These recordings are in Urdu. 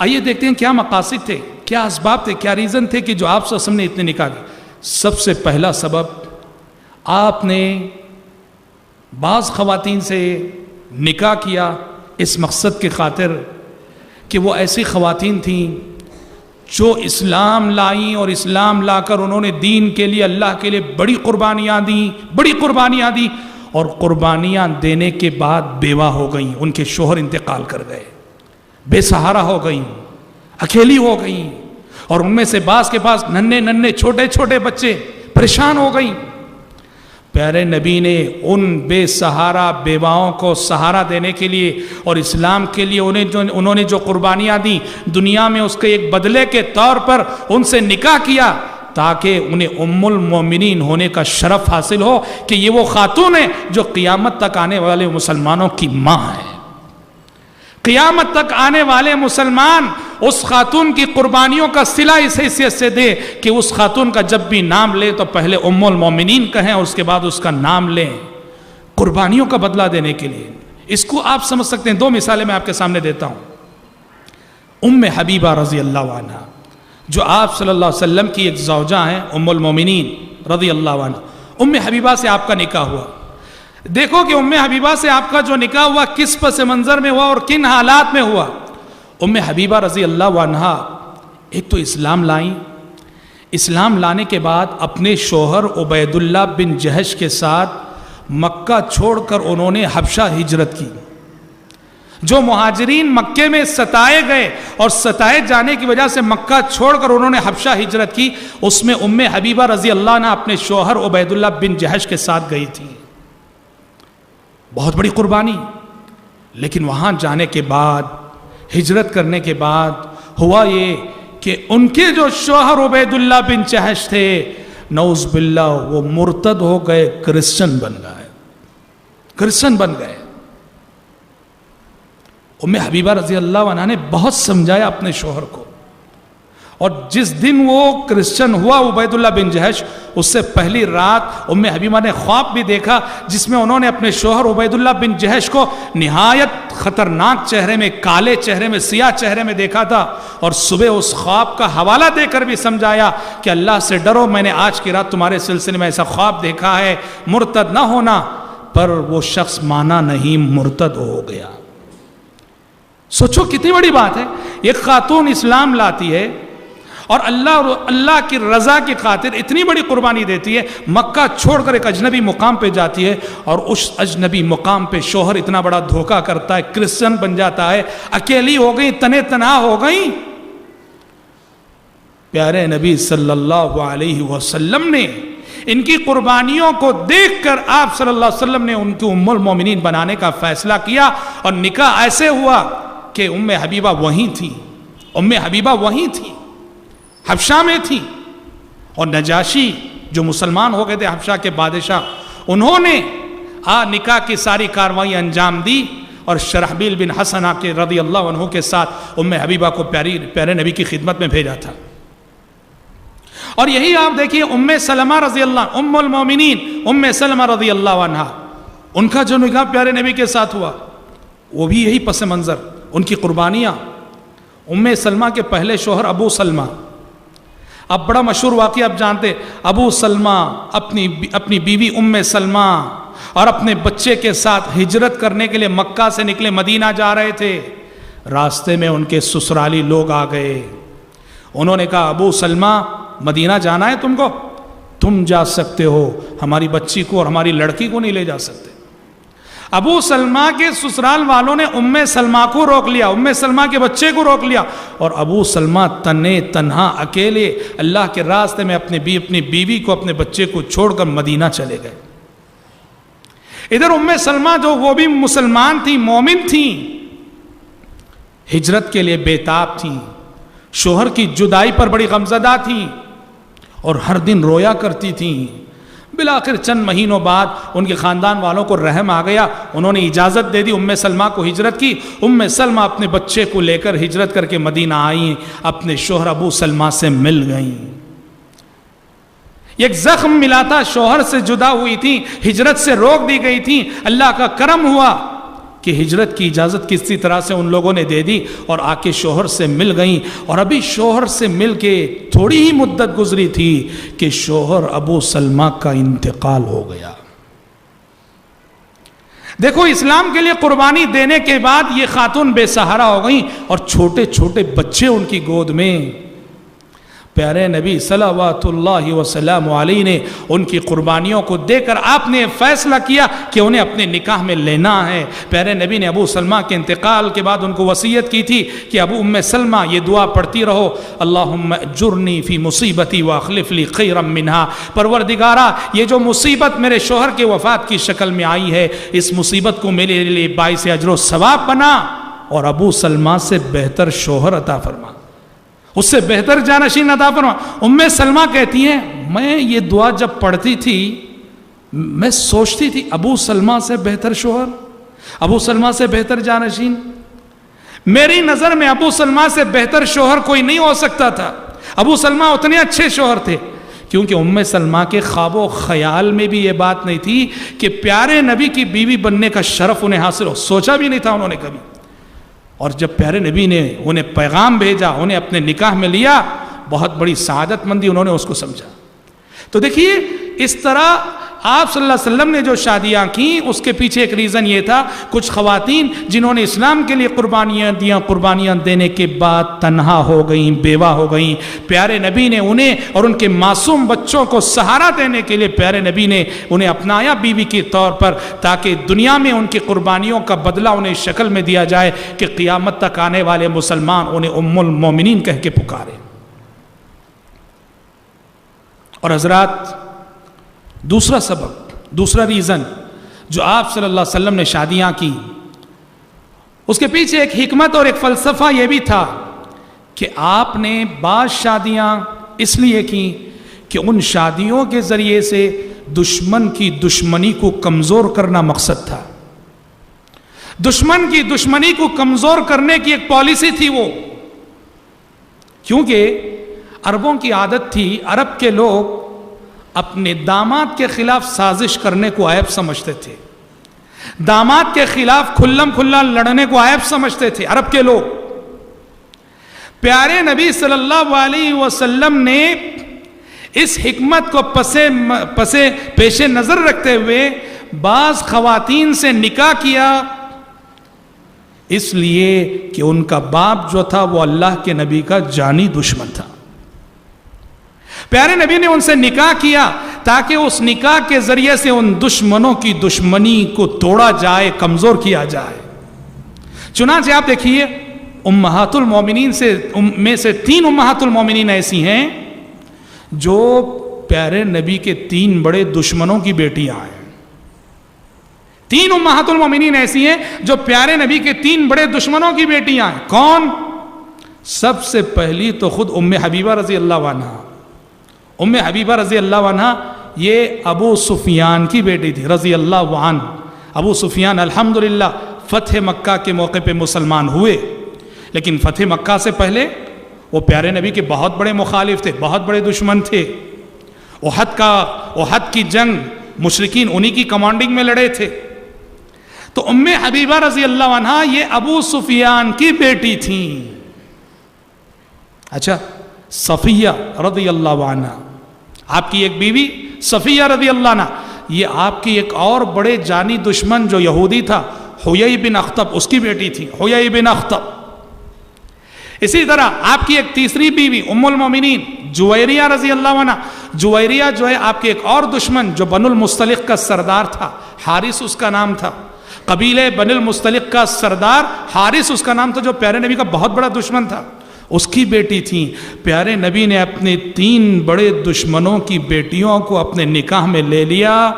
آئیے دیکھتے ہیں کیا مقاصد تھے، کیا اسباب تھے، کیا ریزن تھے کہ جو آپ صلی اللہ علیہ وسلم نے اتنے نکاح کیے۔ سب سے پہلا سبب، آپ نے بعض خواتین سے نکاح کیا اس مقصد کے خاطر کہ وہ ایسی خواتین تھیں جو اسلام لائیں، اور اسلام لا کر انہوں نے دین کے لیے، اللہ کے لیے بڑی قربانیاں دیں، اور قربانیاں دینے کے بعد بیوہ ہو گئیں، ان کے شوہر انتقال کر گئے، بے سہارا ہو گئیں، اکیلی ہو گئیں، اور ان میں سے بعض کے پاس ننھے چھوٹے بچے، پریشان ہو گئیں۔ پیارے نبی نے ان بے سہارا بیواؤں کو سہارا دینے کے لیے اور اسلام کے لیے انہوں نے جو قربانیاں دیں، دنیا میں اس کے ایک بدلے کے طور پر ان سے نکاح کیا تاکہ انہیں ام المومنین ہونے کا شرف حاصل ہو کہ یہ وہ خاتون ہے جو قیامت تک آنے والے مسلمانوں کی ماں ہے۔ قیامت تک آنے والے مسلمان اس خاتون کی قربانیوں کا صلہ اس حیثیت سے دے کہ اس خاتون کا جب بھی نام لے تو پہلے ام المومنین کہیں اور اس کے بعد اس کا نام لیں، قربانیوں کا بدلہ دینے کے لیے۔ اس کو آپ سمجھ سکتے ہیں، دو مثالیں میں آپ کے سامنے دیتا ہوں۔ ام حبیبہ رضی اللہ عنہ، جو آپ صلی اللہ علیہ وسلم کی ایک زوجہ ہیں، ام المومنین رضی اللہ عنہ، ام حبیبہ سے آپ کا نکاح ہوا۔ دیکھو کہ ام حبیبہ سے آپ کا جو نکاح ہوا کس پس منظر میں ہوا اور کن حالات میں ہوا۔ ام حبیبہ رضی اللہ عنہ ایک تو اسلام لائیں، اسلام لانے کے بعد اپنے شوہر عبید اللہ بن جہش کے ساتھ مکہ چھوڑ کر انہوں نے حبشہ ہجرت کی۔ جو مہاجرین مکے میں ستائے گئے اور ستائے جانے کی وجہ سے مکہ چھوڑ کر انہوں نے حبشہ ہجرت کی، اس میں ام حبیبہ رضی اللہ عنہ اپنے شوہر عبید اللہ بن جہش کے ساتھ گئی تھی۔ بہت بڑی قربانی، لیکن وہاں جانے کے بعد، ہجرت کرنے کے بعد ہوا یہ کہ ان کے جو شوہر عبید اللہ بن جہش تھے، نعوذ باللہ وہ مرتد ہو گئے، کرسچن بن گئے۔ ام حبیبہ رضی اللہ عنہ نے بہت سمجھایا اپنے شوہر کو، اور جس دن وہ کرسچن ہوا عبید اللہ بن جہش، اس سے پہلی رات ام حبیبہ نے خواب بھی دیکھا جس میں انہوں نے اپنے شوہر عبید اللہ بن جہش کو نہایت خطرناک چہرے میں، کالے چہرے میں، سیاہ چہرے میں دیکھا تھا، اور صبح اس خواب کا حوالہ دے کر بھی سمجھایا کہ اللہ سے ڈرو، میں نے آج کی رات تمہارے سلسلے میں ایسا خواب دیکھا ہے، مرتد نہ ہونا۔ پر وہ شخص مانا نہیں، مرتد ہو گیا۔ سوچو کتنی بڑی بات ہے، ایک خاتون اسلام لاتی ہے اور اللہ کی رضا کی خاطر اتنی بڑی قربانی دیتی ہے، مکہ چھوڑ کر ایک اجنبی مقام پہ جاتی ہے، اور اس اجنبی مقام پہ شوہر اتنا بڑا دھوکہ کرتا ہے، کرسچن بن جاتا ہے، اکیلی ہو گئی، تنے تنہا ہو گئی۔ پیارے نبی صلی اللہ علیہ وسلم نے ان کی قربانیوں کو دیکھ کر آپ صلی اللہ علیہ وسلم نے ان کی ام المومنین بنانے کا فیصلہ کیا، اور نکاح ایسے ہوا کہ ام حبیبہ وہیں تھی، حبشہ میں تھی، اور نجاشی جو مسلمان ہو گئے تھے، حبشہ کے بادشاہ، انہوں نے نکاح کی ساری کاروائی انجام دی، اور شرحبیل بن حسنہ کے رضی اللہ عنہ کے ساتھ ام حبیبہ کو پیارے نبی کی خدمت میں بھیجا تھا۔ اور یہی آپ دیکھیے ام سلمہ رضی اللہ، ام المومنین ام سلمہ رضی اللہ عنہ، ان کا جو نکاح پیارے نبی کے ساتھ ہوا وہ بھی یہی پس منظر، ان کی قربانیاں۔ ام سلمہ کے پہلے شوہر ابو سلمہ، اب بڑا مشہور واقعہ آپ جانتے، ابو سلمہ اپنی بیوی ام سلمہ اور اپنے بچے کے ساتھ ہجرت کرنے کے لیے مکہ سے نکلے، مدینہ جا رہے تھے۔ راستے میں ان کے سسرالی لوگ آ گئے، انہوں نے کہا ابو سلمہ مدینہ جانا ہے تم کو، تم جا سکتے ہو، ہماری بچی کو اور ہماری لڑکی کو نہیں لے جا سکتے۔ ابو سلمہ کے سسرال والوں نے ام سلمہ کو روک لیا، ام سلمہ کے بچے کو روک لیا، اور ابو سلمہ تنہا اکیلے اللہ کے راستے میں اپنی بیوی کو، اپنے بچے کو چھوڑ کر مدینہ چلے گئے۔ ادھر ام سلمہ جو وہ بھی مسلمان تھی، مومن تھی، ہجرت کے لیے بےتاب تھی، شوہر کی جدائی پر بڑی غمزدہ تھی، اور ہر دن رویا کرتی تھی۔ بالآخر چند مہینوں بعد ان کے خاندان والوں کو رحم آ گیا، انہوں نے اجازت دے دی، ام سلمہ کو ہجرت کی۔ ام سلمہ اپنے بچے کو لے کر ہجرت کر کے مدینہ آئیں، اپنے شوہر ابو سلمہ سے مل گئیں۔ ایک زخم ملا تھا، شوہر سے جدا ہوئی تھی، ہجرت سے روک دی گئی تھی، اللہ کا کرم ہوا کہ ہجرت کی اجازت کسی طرح سے ان لوگوں نے دے دی اور آ کے شوہر سے مل گئیں، اور ابھی شوہر سے مل کے تھوڑی ہی مدت گزری تھی کہ شوہر ابو سلمہ کا انتقال ہو گیا۔ دیکھو اسلام کے لیے قربانی دینے کے بعد یہ خاتون بے سہارا ہو گئیں اور چھوٹے چھوٹے بچے ان کی گود میں۔ پیارے نبی صلوات اللہ وسلم علیہ نے ان کی قربانیوں کو دیکھ کر آپ نے فیصلہ کیا کہ انہیں اپنے نکاح میں لینا ہے۔ پیارے نبی نے ابو سلمہ کے انتقال کے بعد ان کو وصیت کی تھی کہ ابو ام سلمہ یہ دعا پڑھتی رہو، اللہم اجرنی فی مصیبتی واخلف لی خیرا منہا، پروردگارا یہ جو مصیبت میرے شوہر کے وفات کی شکل میں آئی ہے، اس مصیبت کو میرے لیے باعث اجر و ثواب بنا اور ابو سلمہ سے بہتر شوہر عطا فرما، اس سے بہتر جانشین عطا فرما۔ ام سلمہ کہتی ہیں میں یہ دعا جب پڑھتی تھی میں سوچتی تھی ابو سلمہ سے بہتر شوہر، ابو سلمہ سے بہتر جانشین، میری نظر میں ابو سلمہ سے بہتر شوہر کوئی نہیں ہو سکتا تھا۔ ابو سلمہ اتنے اچھے شوہر تھے کیونکہ ام سلمہ کے خواب و خیال میں بھی یہ بات نہیں تھی کہ پیارے نبی کی بیوی بننے کا شرف انہیں حاصل ہو، سوچا بھی نہیں تھا انہوں نے کبھی۔ اور جب پیارے نبی نے انہیں پیغام بھیجا، انہیں اپنے نکاح میں لیا، بہت بڑی سعادت مندی انہوں نے اس کو سمجھا۔ تو دیکھیے اس طرح آپ صلی اللہ علیہ وسلم نے جو شادیاں کیں اس کے پیچھے ایک ریزن یہ تھا، کچھ خواتین جنہوں نے اسلام کے لیے قربانیاں دیا، قربانیاں دینے کے بعد تنہا ہو گئیں، بیوہ ہو گئیں، پیارے نبی نے انہیں اور ان کے معصوم بچوں کو سہارا دینے کے لیے پیارے نبی نے انہیں اپنایا بیوی کے طور پر، تاکہ دنیا میں ان کی قربانیوں کا بدلہ انہیں اس شکل میں دیا جائے کہ قیامت تک آنے والے مسلمان انہیں ام المومنین کہہ کے پکارے۔ اور حضرات دوسرا سبب، دوسرا ریزن جو آپ صلی اللہ علیہ وسلم نے شادیاں کی، اس کے پیچھے ایک حکمت اور ایک فلسفہ یہ بھی تھا کہ آپ نے بعض شادیاں اس لیے کی کہ ان شادیوں کے ذریعے سے دشمن کی دشمنی کو کمزور کرنا مقصد تھا۔ دشمن کی دشمنی کو کمزور کرنے کی ایک پالیسی تھی وہ، کیونکہ عربوں کی عادت تھی، عرب کے لوگ اپنے داماد کے خلاف سازش کرنے کو عیب سمجھتے تھے، داماد کے خلاف کھلم کھلا لڑنے کو عیب سمجھتے تھے عرب کے لوگ۔ پیارے نبی صلی اللہ علیہ وسلم نے اس حکمت کو پیش نظر رکھتے ہوئے بعض خواتین سے نکاح کیا، اس لیے کہ ان کا باپ جو تھا وہ اللہ کے نبی کا جانی دشمن تھا۔ پیارے نبی نے ان سے نکاح کیا تاکہ اس نکاح کے ذریعے سے ان دشمنوں کی دشمنی کو توڑا جائے، کمزور کیا جائے۔ چنانچہ آپ دیکھیے امہات المومنین میں سے 3 امہات المومنین ایسی ہیں جو پیارے نبی کے 3 بڑے دشمنوں کی بیٹیاں ہیں۔ 3 امہات المومنین ایسی ہیں جو پیارے نبی کے 3 بڑے دشمنوں کی بیٹیاں ہیں۔ کون؟ سب سے پہلی تو خود ام حبیبہ رضی اللہ عنہ۔ ام حبیبہ رضی اللہ عنہ یہ ابو سفیان کی بیٹی تھی رضی اللہ عنہ۔ ابو سفیان الحمدللہ فتح مکہ کے موقع پہ مسلمان ہوئے، لیکن فتح مکہ سے پہلے وہ پیارے نبی کے بہت بڑے مخالف تھے، بہت بڑے دشمن تھے۔ احد کی جنگ مشرکین انہی کی کمانڈنگ میں لڑے تھے۔ تو ام حبیبہ رضی اللہ عنہ یہ ابو سفیان کی بیٹی تھیں۔ اچھا، صفیہ رضی اللہ عنہ آپ کی ایک بیوی صفیہ رضی اللہ عنہ، یہ آپ کی ایک اور بڑے جانی دشمن جو یہودی تھا حیی بن اخطب، اس کی بیٹی تھی حیی بن اخطب۔ اسی طرح آپ کی ایک تیسری بیوی ام المومنین جویریہ رضی اللہ عنہ، جویریہ جو ہے آپ کے ایک اور دشمن جو بنو المصطلق کا سردار تھا، حارث اس کا نام تھا، قبیلے بنو المصطلق کا سردار حارث اس کا نام تھا، جو پیارے نبی کا بہت بڑا دشمن تھا، اس کی بیٹی تھیں۔ پیارے نبی نے اپنے 3 بڑے دشمنوں کی بیٹیوں کو اپنے نکاح میں لے لیا۔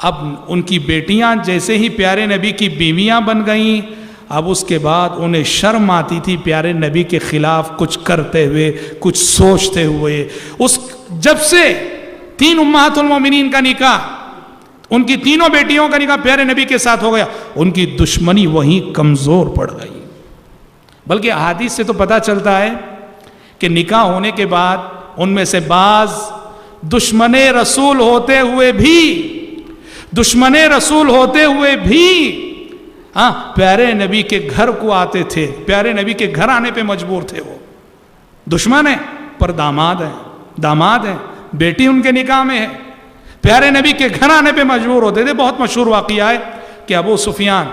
اب ان کی بیٹیاں جیسے ہی پیارے نبی کی بیویاں بن گئیں، اب اس کے بعد انہیں شرم آتی تھی پیارے نبی کے خلاف کچھ کرتے ہوئے، کچھ سوچتے ہوئے۔ جب سے 3 امہات المومنین کا نکاح، ان کی 3 بیٹیوں کا نکاح پیارے نبی کے ساتھ ہو گیا، ان کی دشمنی وہیں کمزور پڑ گئی۔ بلکہ احادیث سے تو پتہ چلتا ہے کہ نکاح ہونے کے بعد ان میں سے بعض دشمن رسول ہوتے ہوئے بھی ہاں پیارے نبی کے گھر کو آتے تھے، پیارے نبی کے گھر آنے پہ مجبور تھے، وہ دشمن ہیں پر داماد ہیں، بیٹی ان کے نکاح میں ہے، پیارے نبی کے گھر آنے پہ مجبور ہوتے تھے۔ بہت مشہور واقعہ ہے کہ ابو سفیان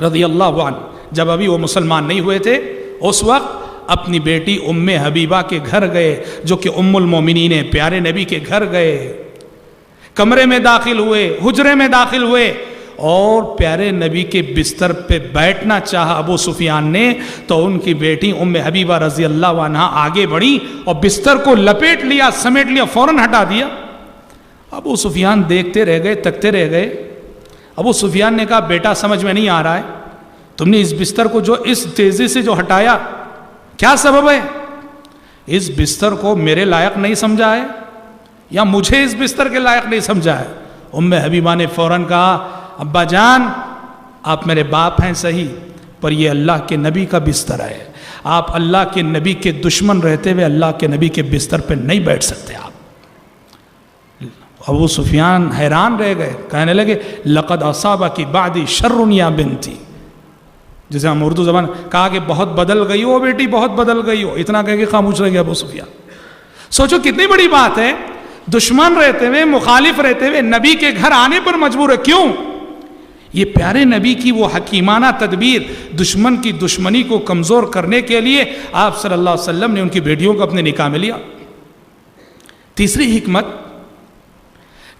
رضی اللہ عنہ جب ابھی وہ مسلمان نہیں ہوئے تھے، اس وقت اپنی بیٹی ام حبیبہ کے گھر گئے، جو کہ ام المومنین ہے، پیارے نبی کے گھر گئے، کمرے میں داخل ہوئے، حجرے میں داخل ہوئے، اور پیارے نبی کے بستر پہ بیٹھنا چاہا ابو سفیان نے، تو ان کی بیٹی ام حبیبہ رضی اللہ عنہا آگے بڑھی اور بستر کو لپیٹ لیا، سمیٹ لیا، فوراً ہٹا دیا۔ ابو سفیان دیکھتے رہ گئے، تکتے رہ گئے۔ ابو سفیان نے کہا بیٹا سمجھ میں نہیں آ رہا ہے، تم نے اس بستر کو جو اس تیزی سے جو ہٹایا، کیا سبب ہے؟ اس بستر کو میرے لائق نہیں سمجھا ہے یا مجھے اس بستر کے لائق نہیں سمجھا ہے؟ ام حبیبہ نے فوراً کہا ابا جان آپ میرے باپ ہیں صحیح، پر یہ اللہ کے نبی کا بستر ہے، آپ اللہ کے نبی کے دشمن رہتے ہوئے اللہ کے نبی کے بستر پہ نہیں بیٹھ سکتے آپ۔ ابو سفیان حیران رہ گئے، کہنے لگے لقد اصابکی بعدی شر یا بنتی، جسے ہم اردو زبان کہا کہ بہت بدل گئی ہو بیٹی، بہت بدل گئی ہو، اتنا کہہ کے خاموش رہ گیا ابو سفیان۔ سوچو کتنی بڑی بات ہے، دشمن رہتے ہوئے، مخالف رہتے ہوئے نبی کے گھر آنے پر مجبور ہے، کیوں؟ یہ پیارے نبی کی وہ حکیمانہ تدبیر، دشمن کی دشمنی کو کمزور کرنے کے لیے آپ صلی اللہ علیہ وسلم نے ان کی بیٹیوں کو اپنے نکاح میں لیا۔ تیسری حکمت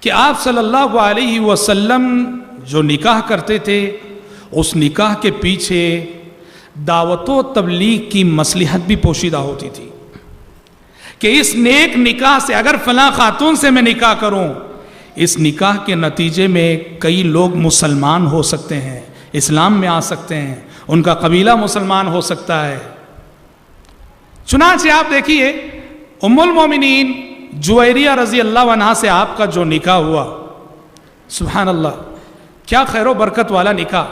کہ آپ صلی اللہ علیہ وسلم جو نکاح کرتے تھے، اس نکاح کے پیچھے دعوت و تبلیغ کی مصلحت بھی پوشیدہ ہوتی تھی کہ اس نیک نکاح سے، اگر فلاں خاتون سے میں نکاح کروں، اس نکاح کے نتیجے میں کئی لوگ مسلمان ہو سکتے ہیں، اسلام میں آ سکتے ہیں، ان کا قبیلہ مسلمان ہو سکتا ہے۔ چنانچہ آپ دیکھیے ام المومنین جویریہ رضی اللہ عنہا سے آپ کا جو نکاح ہوا، سبحان اللہ کیا خیر و برکت والا نکاح،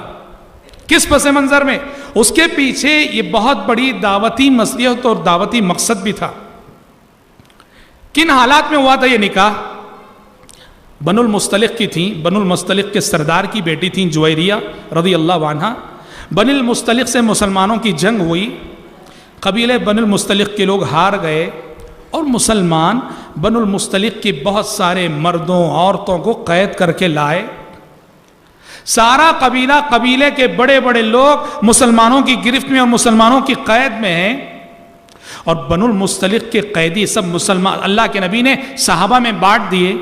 کس پس منظر میں؟ اس کے پیچھے یہ بہت بڑی دعوتی مصلحت اور دعوتی مقصد بھی تھا۔ کن حالات میں ہوا تھا یہ نکاح؟ بنو المستلق کی تھیں، بنو المستلق کے سردار کی بیٹی تھیں جویریہ رضی اللہ عنہا۔ بنو المستلق سے مسلمانوں کی جنگ ہوئی، قبیلے بنو المستلق کے لوگ ہار گئے، اور مسلمان بنو المستلق کے بہت سارے مردوں عورتوں کو قید کر کے لائے۔ سارا قبیلہ، قبیلے کے بڑے بڑے لوگ مسلمانوں کی گرفت میں اور مسلمانوں کی قید میں ہیں، اور بنو المستلق کے قیدی سب مسلمان اللہ کے نبی نے صحابہ میں بانٹ دیے،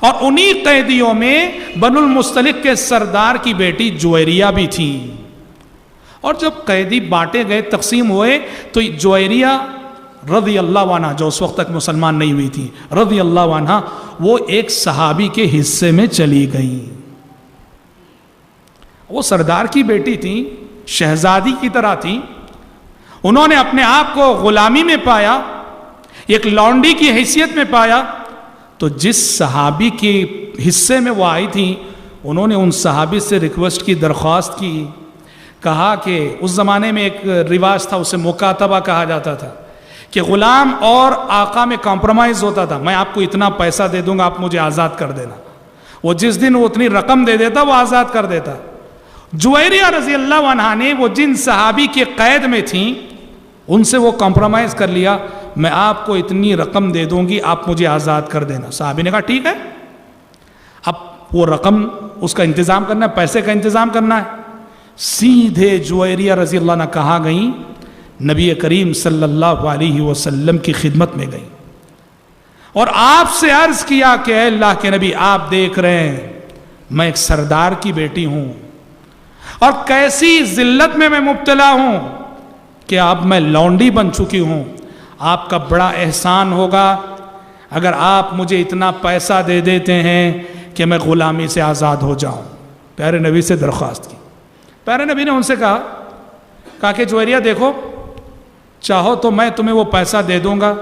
اور انہی قیدیوں میں بنو المستلق کے سردار کی بیٹی جویریہ بھی تھی۔ اور جب قیدی بانٹے گئے، تقسیم ہوئے، تو جویریہ رضی اللہ عنہ جو اس وقت تک مسلمان نہیں ہوئی تھی، رضی اللہ عنہ، وہ ایک صحابی کے حصے میں چلی گئیں۔ وہ سردار کی بیٹی تھیں، شہزادی کی طرح تھیں، انہوں نے اپنے آپ کو غلامی میں پایا، ایک لونڈی کی حیثیت میں پایا، تو جس صحابی کے حصے میں وہ آئی تھیں، انہوں نے ان صحابی سے ریکویسٹ کی، درخواست کی، کہا کہ اس زمانے میں ایک رواج تھا، اسے مکاتبہ کہا جاتا تھا، کہ غلام اور آقا میں کمپرومائز ہوتا تھا، میں آپ کو اتنا پیسہ دے دوں گا، آپ مجھے آزاد کر دینا۔ وہ جس دن وہ اتنی رقم دے دیتا وہ آزاد کر دیتا۔ جویریہ رضی اللہ عنہا نے وہ جن صحابی کے قید میں تھیں ان سے وہ کمپرومائز کر لیا، میں آپ کو اتنی رقم دے دوں گی، آپ مجھے آزاد کر دینا۔ صحابی نے کہا ٹھیک ہے۔ اب وہ رقم اس کا انتظام کرنا ہے، پیسے کا انتظام کرنا ہے، سیدھے جویریہ رضی اللہ عنہ کہاں گئیں؟ نبی کریم صلی اللہ علیہ وسلم کی خدمت میں گئیں، اور آپ سے عرض کیا کہ اے اللہ کے نبی، آپ دیکھ رہے ہیں میں ایک سردار کی بیٹی ہوں، اور کیسی ذلت میں مبتلا ہوں کہ اب میں لونڈی بن چکی ہوں، آپ کا بڑا احسان ہوگا اگر آپ مجھے اتنا پیسہ دے دیتے ہیں کہ میں غلامی سے آزاد ہو جاؤں۔ پیارے نبی سے درخواست کی، پیارے نبی نے ان سے کہا کہ جویریہ دیکھو، چاہو تو میں تمہیں وہ پیسہ دے دوں گا،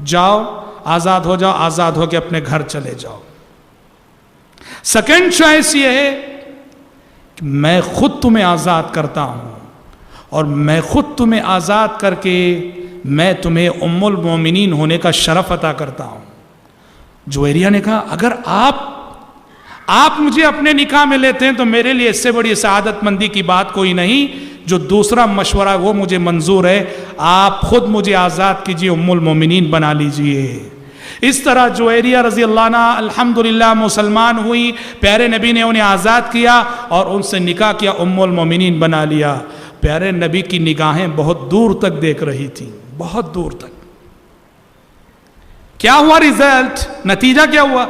جاؤ آزاد ہو جاؤ، آزاد ہو کے اپنے گھر چلے جاؤ۔ سیکنڈ چوائس یہ ہے کہ میں خود تمہیں آزاد کرتا ہوں، اور میں خود تمہیں آزاد کر کے میں تمہیں ام المومنین ہونے کا شرف عطا کرتا ہوں۔ جویریہ نے کہا اگر آپ مجھے اپنے نکاح میں لیتے ہیں تو میرے لیے اس سے بڑی سعادت مندی کی بات کوئی نہیں. جو دوسرا مشورہ وہ مجھے منظور ہے, آپ خود مجھے آزاد کیجئے, ام المومنین بنا لیجئے. اس طرح جویریہ رضی اللہ عنہ الحمدللہ مسلمان ہوئی, پیارے نبی نے انہیں آزاد کیا اور ان سے نکاح کیا, ام المومنین بنا لیا. پیارے نبی کی نگاہیں بہت دور تک دیکھ رہی تھیں, بہت دور تک. کیا ہوا رزلٹ, نتیجہ کیا ہوا؟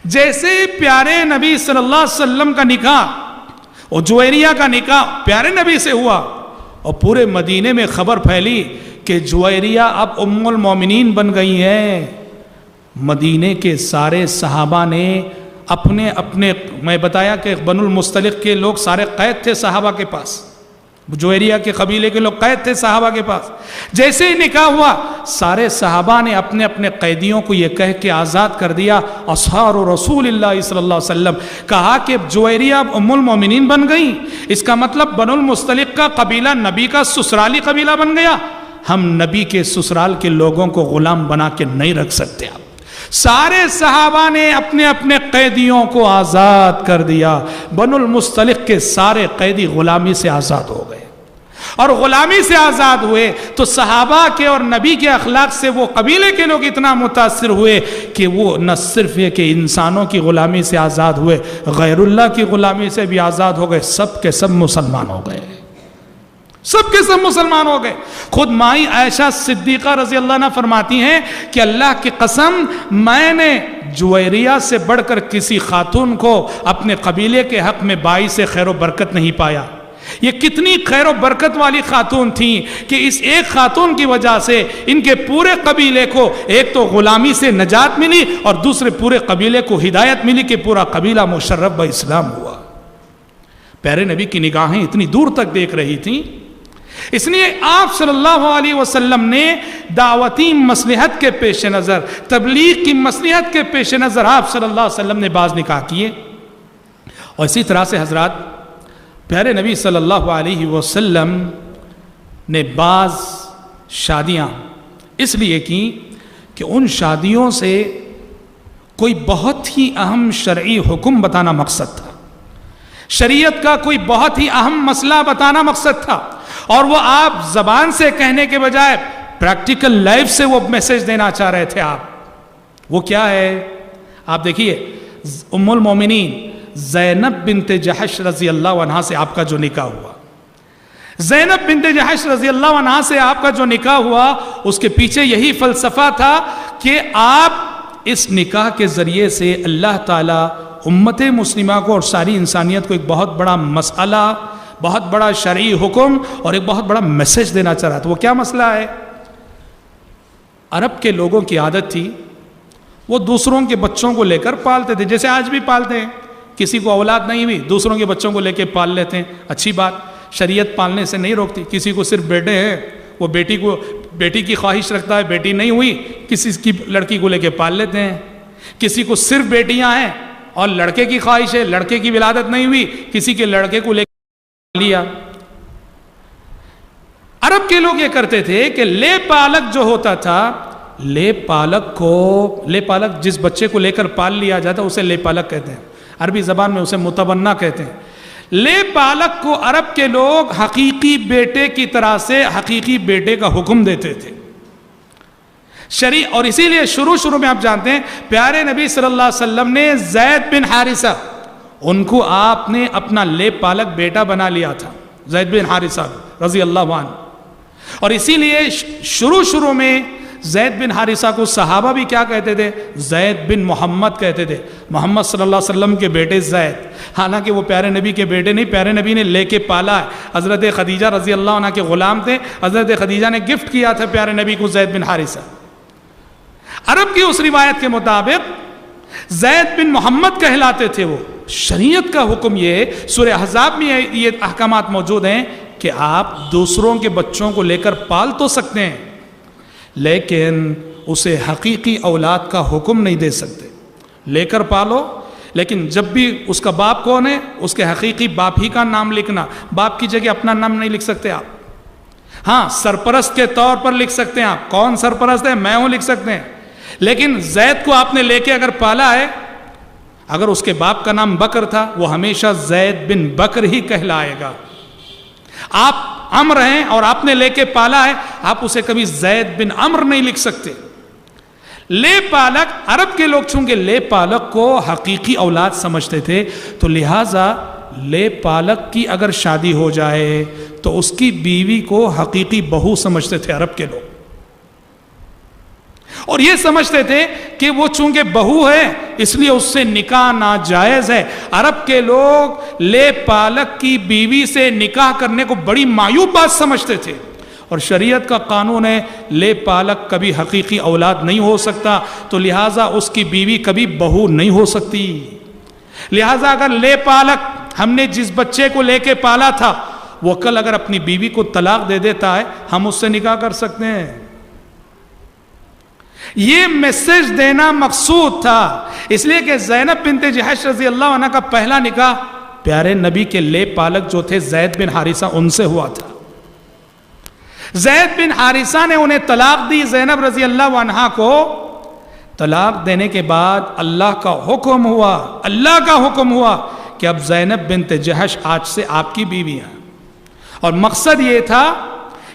جیسے پیارے نبی صلی اللہ علیہ وسلم کا نکاح اور جویریہ کا نکاح پیارے نبی سے ہوا اور پورے مدینے میں خبر پھیلی کہ جویریہ اب ام المومنین بن گئی ہیں, مدینے کے سارے صحابہ نے اپنے اپنے, میں بتایا کہ بنو المستلق کے لوگ سارے قید تھے صحابہ کے پاس, جویریہ کے قبیلے کے لوگ قید تھے صحابہ کے پاس. جیسے ہی نکاح ہوا سارے صحابہ نے اپنے اپنے قیدیوں کو یہ کہہ کے آزاد کر دیا, اصحار رسول اللہ صلی اللہ علیہ وسلم, کہا کہ جویریہ ام المومنین بن گئی, اس کا مطلب بنو المستلق کا قبیلہ نبی کا سسرالی قبیلہ بن گیا. ہم نبی کے سسرال کے لوگوں کو غلام بنا کے نہیں رکھ سکتے. آپ سارے صحابہ نے اپنے اپنے قیدیوں کو آزاد کر دیا. بنو المستلق کے سارے قیدی غلامی سے آزاد ہو گئے, اور غلامی سے آزاد ہوئے تو صحابہ کے اور نبی کے اخلاق سے وہ قبیلے کے لوگ اتنا متاثر ہوئے کہ وہ نہ صرف یہ کہ انسانوں کی غلامی سے آزاد ہوئے, غیر اللہ کی غلامی سے بھی آزاد ہو گئے. سب کے سب مسلمان ہو گئے, سب کے سب مسلمان ہو گئے. خود مائی عائشہ صدیقہ رضی اللہ عنہ فرماتی ہیں کہ اللہ کی قسم میں نے جویریہ سے بڑھ کر کسی خاتون کو اپنے قبیلے کے حق میں باعث خیر و برکت نہیں پایا. یہ کتنی خیر و برکت والی خاتون تھیں کہ اس ایک خاتون کی وجہ سے ان کے پورے قبیلے کو ایک تو غلامی سے نجات ملی اور دوسرے پورے قبیلے کو ہدایت ملی کہ پورا قبیلہ مشرف با اسلام ہوا. پیارے نبی کی نگاہیں اتنی دور تک دیکھ رہی تھیں, اس لیے آپ صلی اللہ علیہ وسلم نے دعوتی مصلحت کے پیش نظر, تبلیغ کی مصلحت کے پیش نظر آپ صلی اللہ علیہ وسلم نے بعض نکاح کیے. اور اسی طرح سے حضرات پیارے نبی صلی اللہ علیہ وسلم نے بعض شادیاں اس لیے کی کہ ان شادیوں سے کوئی بہت ہی اہم شرعی حکم بتانا مقصد تھا, شریعت کا کوئی بہت ہی اہم مسئلہ بتانا مقصد تھا, اور وہ آپ زبان سے کہنے کے بجائے پریکٹیکل لائف سے وہ میسج دینا چاہ رہے تھے. آپ وہ کیا ہے, آپ دیکھیے ام المومنین زینب بنت جحش رضی اللہ عنہ سے آپ کا جو نکاح ہوا, زینب بنت جحش رضی اللہ عنہ سے آپ کا جو نکاح ہوا, اس کے پیچھے یہی فلسفہ تھا کہ آپ اس نکاح کے ذریعے سے اللہ تعالیٰ امت مسلمہ کو اور ساری انسانیت کو ایک بہت بڑا مسئلہ, بہت بڑا شرعی حکم اور ایک بہت بڑا میسج دینا چاہ رہا تھا. وہ کیا مسئلہ ہے؟ عرب کے لوگوں کی عادت تھی وہ دوسروں کے بچوں کو لے کر پالتے تھے, جیسے آج بھی پالتے ہیں. کسی کو اولاد نہیں ہوئی دوسروں کے بچوں کو لے کے پال لیتے ہیں, اچھی بات, شریعت پالنے سے نہیں روکتی. کسی کو صرف بیٹے ہیں وہ بیٹی کی خواہش رکھتا ہے, بیٹی نہیں ہوئی کسی کی لڑکی کو لے کے پال لیتے ہیں. کسی کو صرف بیٹیاں ہیں اور لڑکے کی خواہش ہے, لڑکے کی ولادت نہیں ہوئی کسی کے لڑکے کو لے کے لیا. عرب کے لوگ یہ کرتے تھے کہ لے پالک جو ہوتا تھا, لے پالک جس بچے کو لے کر پال لیا جاتا اسے لے پالک کہتے ہیں, عربی زبان میں اسے متبنہ کہتے ہیں. لے پالک کو عرب کے لوگ حقیقی بیٹے کی طرح سے حقیقی بیٹے کا حکم دیتے تھے اور اسی لیے شروع میں آپ جانتے ہیں پیارے نبی صلی اللہ علیہ وسلم نے زید بن حارثہ, ان کو آپ نے اپنا لے پالک بیٹا بنا لیا تھا, زید بن حارثہ رضی اللہ عنہ. اور اسی لیے شروع میں زید بن حارثہ کو صحابہ بھی کیا کہتے تھے؟ زید بن محمد کہتے تھے. محمد صلی اللہ علیہ وسلم کے بیٹے زید, حالانکہ وہ پیارے نبی کے بیٹے نہیں, پیارے نبی نے لے کے پالا ہے. حضرت خدیجہ رضی اللہ عنہ کے غلام تھے, حضرت خدیجہ نے گفٹ کیا تھا پیارے نبی کو زید بن حارثہ. عرب کی اس روایت کے مطابق زید بن محمد کہلاتے تھے وہ. شریعت کا حکم یہ, سورہ احزاب میں یہ احکامات موجود ہیں کہ آپ دوسروں کے بچوں کو لے کر پال تو سکتے ہیں لیکن اسے حقیقی اولاد کا حکم نہیں دے سکتے. لے کر پالو لیکن جب بھی اس کا باپ کون ہے اس کے حقیقی باپ ہی کا نام لکھنا, باپ کی جگہ اپنا نام نہیں لکھ سکتے آپ. ہاں سرپرست کے طور پر لکھ سکتے ہیں آپ, کون سرپرست ہے, میں ہوں, لکھ سکتے ہیں. لیکن زید کو آپ نے لے کے اگر پالا ہے, اگر اس کے باپ کا نام بکر تھا وہ ہمیشہ زید بن بکر ہی کہلائے گا. آپ عمر ہیں اور آپ نے لے کے پالا ہے, آپ اسے کبھی زید بن عمر نہیں لکھ سکتے. لے پالک, عرب کے لوگ چونکہ لے پالک کو حقیقی اولاد سمجھتے تھے تو لہٰذا لے پالک کی اگر شادی ہو جائے تو اس کی بیوی کو حقیقی بہو سمجھتے تھے عرب کے لوگ, اور یہ سمجھتے تھے کہ وہ چونکہ بہو ہے اس لیے اس سے نکاح ناجائز ہے. عرب کے لوگ لے پالک کی بیوی سے نکاح کرنے کو بڑی معیوب بات سمجھتے تھے, اور شریعت کا قانون ہے لے پالک کبھی حقیقی اولاد نہیں ہو سکتا, تو لہٰذا اس کی بیوی کبھی بہو نہیں ہو سکتی. لہٰذا اگر لے پالک, ہم نے جس بچے کو لے کے پالا تھا, وہ کل اگر اپنی بیوی کو طلاق دے دیتا ہے ہم اس سے نکاح کر سکتے ہیں. یہ میسج دینا مقصود تھا, اس لیے کہ زینب بنت جحش رضی اللہ عنہ کا پہلا نکاح پیارے نبی کے لے پالک جو تھے زید بن حارثہ ان سے ہوا تھا. زید بن حارثہ نے انہیں طلاق دی. زینب رضی اللہ عنہ کو طلاق دینے کے بعد اللہ کا حکم ہوا کہ اب زینب بنت جحش آج سے آپ کی بیوی ہیں. اور مقصد یہ تھا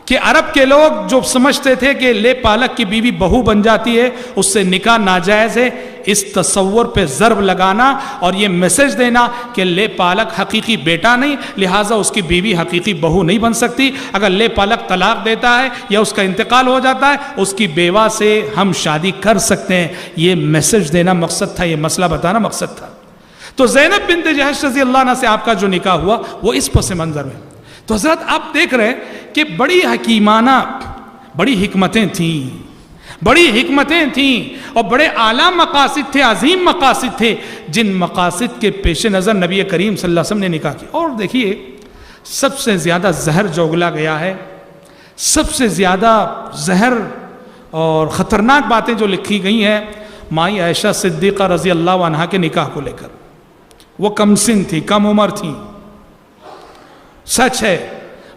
کہ عرب کے لوگ جو سمجھتے تھے کہ لے پالک کی بیوی بہو بن جاتی ہے اس سے نکاح ناجائز ہے, اس تصور پہ ضرب لگانا اور یہ میسج دینا کہ لے پالک حقیقی بیٹا نہیں, لہٰذا اس کی بیوی حقیقی بہو نہیں بن سکتی. اگر لے پالک طلاق دیتا ہے یا اس کا انتقال ہو جاتا ہے اس کی بیوہ سے ہم شادی کر سکتے ہیں. یہ میسج دینا مقصد تھا, یہ مسئلہ بتانا مقصد تھا. تو زینب بنت جحش رضی اللہ عنہ سے آپ کا جو نکاح ہوا وہ اس پس منظر میں. تو حضرت آپ دیکھ رہے ہیں کہ بڑی حکیمانہ, بڑی حکمتیں تھیں اور بڑے اعلیٰ مقاصد تھے, عظیم مقاصد تھے, جن مقاصد کے پیش نظر نبی کریم صلی اللہ علیہ وسلم نے نکاح کی. اور دیکھیے سب سے زیادہ زہر جو اگلا گیا ہے, سب سے زیادہ زہر اور خطرناک باتیں جو لکھی گئی ہیں مائی عائشہ صدیقہ رضی اللہ عنہ کے نکاح کو لے کر. وہ کم سن تھی, کم عمر تھی. سچ ہے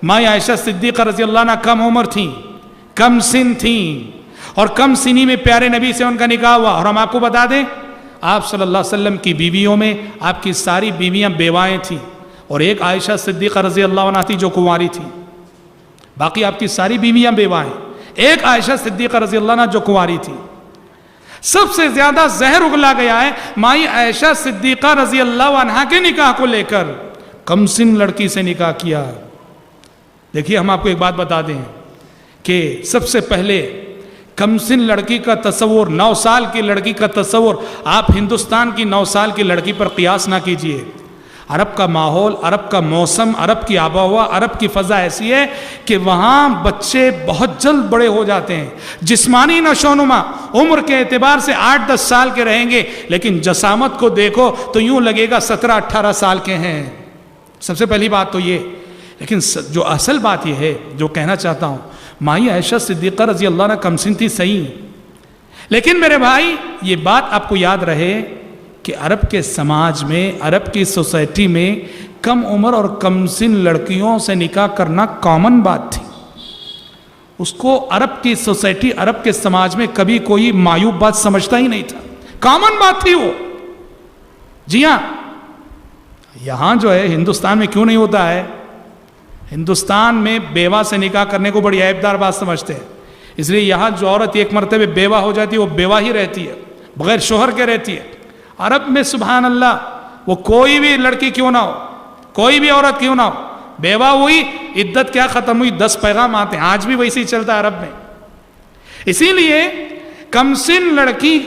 مائی عائشہ صدیقہ رضی اللہ عنہ کم عمر تھیں, کم سن تھیں, اور کم سنی میں پیارے نبی سے ان کا نکاح ہوا. اور ہم آپ کو بتا دیں آپ صلی اللہ علیہ وسلم کی بیویوں میں آپ کی ساری بیویاں بیوائیں تھیں, اور ایک عائشہ صدیقہ رضی اللہ عنہ تھی جو کنواری تھی, باقی آپ کی ساری بیویاں بیوائیں. ایک عائشہ صدیقہ رضی اللہ عنہ جو کنواری تھی. سب سے زیادہ زہر اگلا گیا ہے مائی عائشہ صدیقہ رضی اللہ عنہ کے نکاح کو لے کر. کم سن لڑکی سے نکاح کیا. دیکھیے ہم آپ کو ایک بات بتا دیں کہ سب سے پہلے کم سن لڑکی کا تصور, 9 سال کی لڑکی کا تصور آپ ہندوستان کی 9 سال کی لڑکی پر قیاس نہ کیجئے. عرب کا ماحول, عرب کا موسم, عرب کی آب و ہوا, عرب کی فضا ایسی ہے کہ وہاں بچے بہت جلد بڑے ہو جاتے ہیں. جسمانی نشوونما عمر کے اعتبار سے 8-10 سال کے رہیں گے, لیکن جسامت کو دیکھو تو یوں لگے گا 17-18 سال کے ہیں. سب سے پہلی بات تو یہ. لیکن جو اصل بات یہ ہے جو کہنا چاہتا ہوں, مائی عائشہ صدیقہ رضی اللہ عنہ کم سن تھی صحیح, لیکن میرے بھائی یہ بات آپ کو یاد رہے کہ عرب کے سماج میں, عرب کی سوسائٹی میں کم عمر اور کم سن لڑکیوں سے نکاح کرنا کامن بات تھی. اس کو عرب کی سوسائٹی, عرب کے سماج میں کبھی کوئی معیوب بات سمجھتا ہی نہیں تھا, کامن بات تھی وہ. جی ہاں, یہاں جو ہے ہندوستان میں کیوں نہیں ہوتا ہے, ہندوستان میں بیوہ سے نکاح کرنے کو بڑی عیبدار بات سمجھتے ہیں. اس لیے یہاں جو عورت ایک مرتبہ بیوہ ہو جاتی ہے وہ بیوہ ہی رہتی ہے, بغیر شوہر کے رہتی ہے. عرب میں سبحان اللہ وہ کوئی بھی لڑکی کیوں نہ ہو, کوئی بھی عورت کیوں نہ ہو, بیوہ ہوئی عدت کیا ختم ہوئی 10 پیغام آتے ہیں. آج بھی ویسے ہی چلتا ہے عرب میں. اسی لیے کم سن لڑکی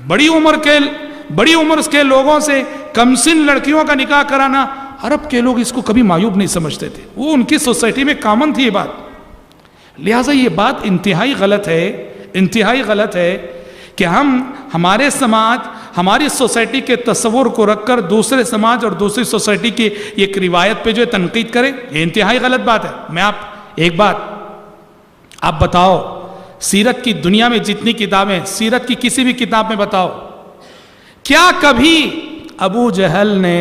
بڑی عمر کے لوگوں سے کم سن لڑکیوں کا نکاح کرانا, عرب کے لوگ اس کو کبھی معیوب نہیں سمجھتے تھے. وہ ان کی سوسائٹی میں کامن تھی یہ بات. لہٰذا یہ بات انتہائی غلط ہے کہ ہم ہمارے سماج, ہماری سوسائٹی کے تصور کو رکھ کر دوسرے سماج اور دوسری سوسائٹی کی ایک روایت پہ جو ہے تنقید کریں. یہ انتہائی غلط بات ہے. میں ایک بات آپ بتاؤ, سیرت کی دنیا میں جتنی کتابیں, سیرت کی کسی بھی کتاب میں بتاؤ, کیا کبھی ابو جہل نے,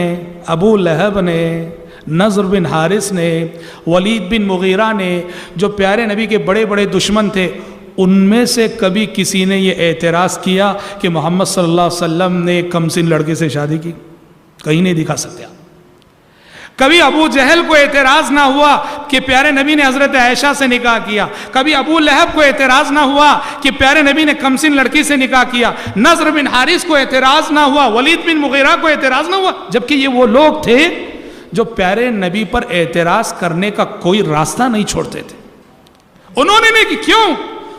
ابو لہب نے, نضر بن حارث نے, ولید بن مغیرہ نے, جو پیارے نبی کے بڑے بڑے دشمن تھے, ان میں سے کبھی کسی نے یہ اعتراض کیا کہ محمد صلی اللہ علیہ وسلم نے کم سن لڑکے سے شادی کی؟ کہیں نہیں دکھا سکتے آپ۔ کبھی ابو جہل کو اعتراض نہ ہوا کہ پیارے نبی نے حضرت عائشہ سے نکاح کیا، کبھی ابو لہب کو اعتراض نہ ہوا کہ پیارے نبی نے کمسن لڑکی سے نکاح کیا، نضر بن حارث کو اعتراض نہ ہوا، ولید بن مغیرہ کو اعتراض نہ ہوا، جبکہ یہ وہ لوگ تھے جو پیارے نبی پر اعتراض کرنے کا کوئی راستہ نہیں چھوڑتے تھے۔ انہوں نے نہیں کہ کیوں؟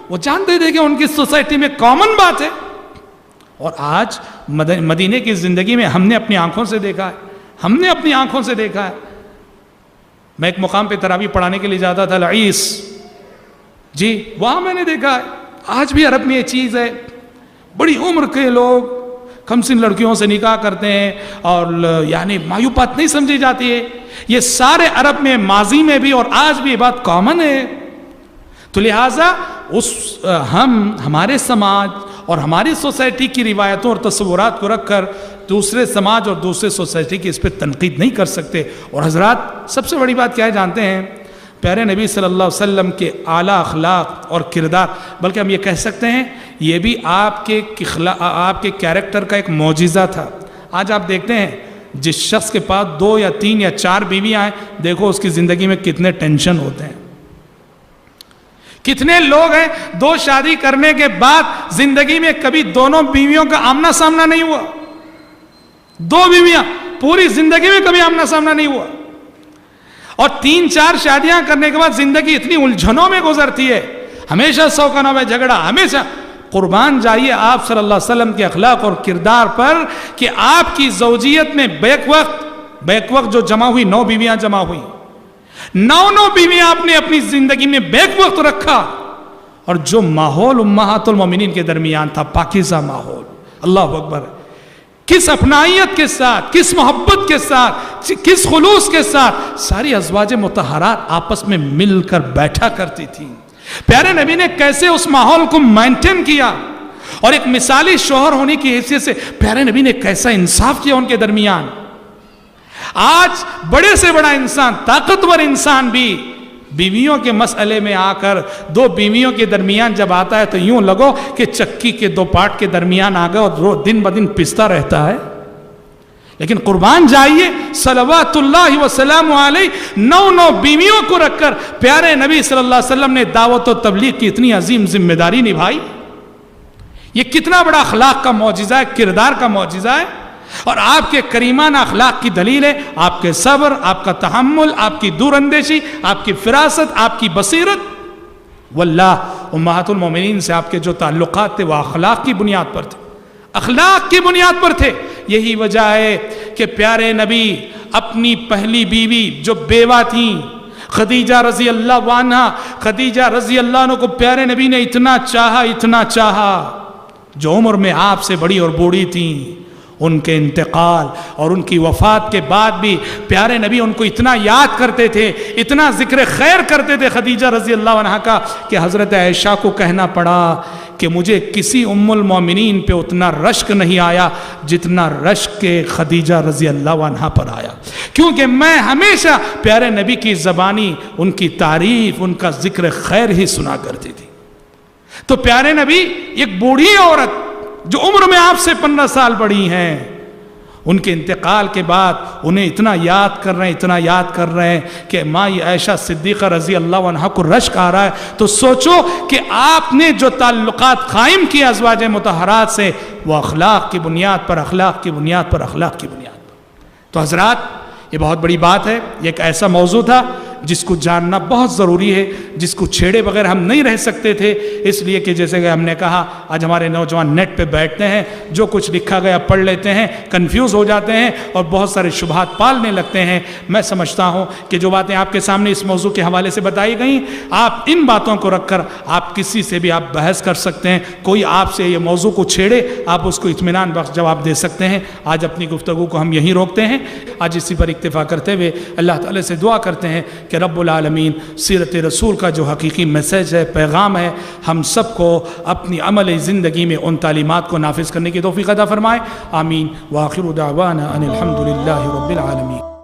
وہ جانتے تھے کہ ان کی سوسائٹی میں کامن بات ہے۔ اور آج مدینے کی زندگی میں ہم نے اپنی آنکھوں سے دیکھا ہے، ہم نے اپنی آنکھوں سے دیکھا ہے۔ میں ایک مقام پہ تراویح پڑھانے کے لیے جاتا تھا، العیس جی، وہاں میں نے دیکھا ہے آج بھی عرب میں یہ چیز ہے، بڑی عمر کے لوگ کمسن لڑکیوں سے نکاح کرتے ہیں اور یعنی مایوپات نہیں سمجھی جاتی ہے۔ یہ سارے عرب میں ماضی میں بھی اور آج بھی یہ بات کامن ہے۔ تو لہٰذا ہمارے سماج اور ہماری سوسائٹی کی روایتوں اور تصورات کو رکھ کر دوسرے سماج اور دوسرے سوسائٹی کی اس پہ تنقید نہیں کر سکتے۔ اور حضرات سب سے بڑی بات کیا ہے جانتے ہیں؟ پیارے نبی صلی اللہ علیہ وسلم کے اعلیٰ اخلاق اور کردار، بلکہ ہم یہ کہہ سکتے ہیں یہ بھی آپ کے کیریکٹر کا ایک معجزہ تھا۔ آج آپ دیکھتے ہیں جس شخص کے پاس 2 یا 3 یا 4 بیویاں ہیں، دیکھو اس کی زندگی میں کتنے ٹینشن ہوتے ہیں۔ کتنے لوگ ہیں 2 شادی کرنے کے بعد زندگی میں کبھی دونوں بیویوں کا آمنا سامنا نہیں ہوا، 2 بیویاں پوری زندگی میں کبھی آمنا سامنا نہیں ہوا، اور 3-4 شادیاں کرنے کے بعد زندگی اتنی الجھنوں میں گزرتی ہے، ہمیشہ 100 کا 9 جھگڑا، ہمیشہ۔ قربان جائیے آپ صلی اللہ علیہ وسلم کے اخلاق اور کردار پر کہ آپ کی زوجیت میں بیک وقت جو جمع ہوئی 9 بیویاں جمع ہوئی، 9 بیویاں آپ نے اپنی زندگی میں بیک وقت رکھا، اور جو ماحول امہات المومنین کے درمیان تھا، پاکیزہ ماحول، اللہ اکبر، کس اپنائیت کے ساتھ، کس محبت کے ساتھ، کس خلوص کے ساتھ ساری ازواج مطہرات آپس میں مل کر بیٹھا کرتی تھیں۔ پیارے نبی نے کیسے اس ماحول کو مینٹین کیا، اور ایک مثالی شوہر ہونے کی حیثیت سے پیارے نبی نے کیسا انصاف کیا ان کے درمیان۔ آج بڑے سے بڑا انسان، طاقتور انسان بھی بیویوں کے مسئلے میں آ کر 2 بیویوں کے درمیان جب آتا ہے تو یوں لگو کہ چکی کے 2 پارٹ کے درمیان آ گئے اور دن بدن پستا رہتا ہے۔ لیکن قربان جائیے صلوات اللہ وسلام علیہ 9 بیویوں کو رکھ کر پیارے نبی صلی اللہ علیہ وسلم نے دعوت و تبلیغ کی اتنی عظیم ذمہ داری نبھائی۔ یہ کتنا بڑا اخلاق کا معجزہ ہے، کردار کا معجزہ ہے، اور آپ کے کریمانہ اخلاق کی دلیل ہے آپ کے صبر، آپ کا تحمل، آپ کی دور اندیشی، آپ کی فراست، آپ کی بصیرت۔ واللہ امہات المومنین سے آپ کے جو تعلقات تھے وہ اخلاق کی بنیاد پر تھے، اخلاق کی بنیاد پر تھے۔ یہی وجہ ہے کہ پیارے نبی اپنی پہلی بیوی جو بیوہ تھیں خدیجہ رضی اللہ عنہا، خدیجہ رضی اللہ عنہ کو پیارے نبی نے اتنا چاہا، جو عمر میں آپ سے بڑی اور بوڑھی تھیں، ان کے انتقال اور ان کی وفات کے بعد بھی پیارے نبی ان کو اتنا یاد کرتے تھے، اتنا ذکر خیر کرتے تھے خدیجہ رضی اللہ عنہ کا، کہ حضرت عائشہ کو کہنا پڑا کہ مجھے کسی ام المومنین پہ اتنا رشک نہیں آیا جتنا رشک کے خدیجہ رضی اللہ عنہ پر آیا، کیونکہ میں ہمیشہ پیارے نبی کی زبانی ان کی تعریف، ان کا ذکر خیر ہی سنا کرتی تھی۔ تو پیارے نبی ایک بوڑھی عورت جو عمر میں آپ سے 15 سال بڑی ہیں، ان کے انتقال کے بعد انہیں اتنا یاد کر رہے ہیں کہ ماں عائشہ صدیقہ رضی اللہ عنہ کو رشک آ رہا ہے۔ تو سوچو کہ آپ نے جو تعلقات قائم کیے ازواج مطہرات سے، وہ اخلاق کی بنیاد پر۔ تو حضرات یہ بہت بڑی بات ہے، یہ ایک ایسا موضوع تھا جس کو جاننا بہت ضروری ہے، جس کو چھیڑے بغیر ہم نہیں رہ سکتے تھے، اس لیے کہ جیسے کہ ہم نے کہا آج ہمارے نوجوان نیٹ پہ بیٹھتے ہیں، جو کچھ لکھا گیا پڑھ لیتے ہیں، کنفیوز ہو جاتے ہیں اور بہت سارے شبہات پالنے لگتے ہیں۔ میں سمجھتا ہوں کہ جو باتیں آپ کے سامنے اس موضوع کے حوالے سے بتائی گئیں، آپ ان باتوں کو رکھ کر آپ کسی سے بھی آپ بحث کر سکتے ہیں، کوئی آپ سے یہ موضوع کو چھیڑے آپ اس کو اطمینان بخش جواب دے سکتے ہیں۔ آج اپنی گفتگو کو ہم یہیں روکتے ہیں، آج اسی پر اکتفا کرتے ہوئے اللہ تعالی سے دعا کرتے ہیں کہ رب العالمین سیرت رسول کا جو حقیقی میسیج ہے، پیغام ہے، ہم سب کو اپنی عملی زندگی میں ان تعلیمات کو نافذ کرنے کی توفیق عطا فرمائے۔ آمین۔ وآخر دعوانا ان الحمد للہ رب العالمین۔